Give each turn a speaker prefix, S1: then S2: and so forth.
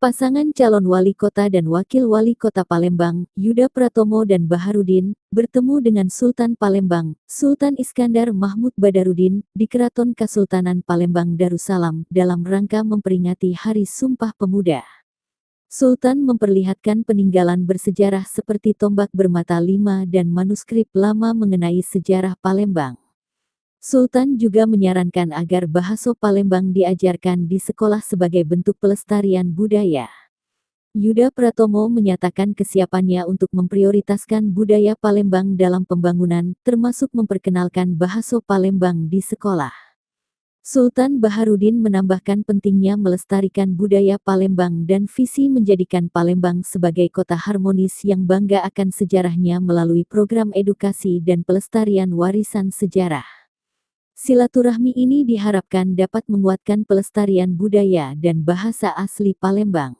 S1: Pasangan calon wali kota dan wakil wali kota Palembang, Yuda Pratomo dan Baharudin, bertemu dengan Sultan Palembang, Sultan Iskandar Mahmud Badarudin, di Keraton Kasultanan Palembang Darussalam, dalam rangka memperingati Hari Sumpah Pemuda. Sultan memperlihatkan peninggalan bersejarah seperti tombak bermata 5 dan manuskrip lama mengenai sejarah Palembang. Sultan juga menyarankan agar bahasa Palembang diajarkan di sekolah sebagai bentuk pelestarian budaya. Yuda Pratomo menyatakan kesiapannya untuk memprioritaskan budaya Palembang dalam pembangunan, termasuk memperkenalkan bahasa Palembang di sekolah. Sultan Baharudin menambahkan pentingnya melestarikan budaya Palembang dan visi menjadikan Palembang sebagai kota harmonis yang bangga akan sejarahnya melalui program edukasi dan pelestarian warisan sejarah. Silaturahmi ini diharapkan dapat menguatkan pelestarian budaya dan bahasa asli Palembang.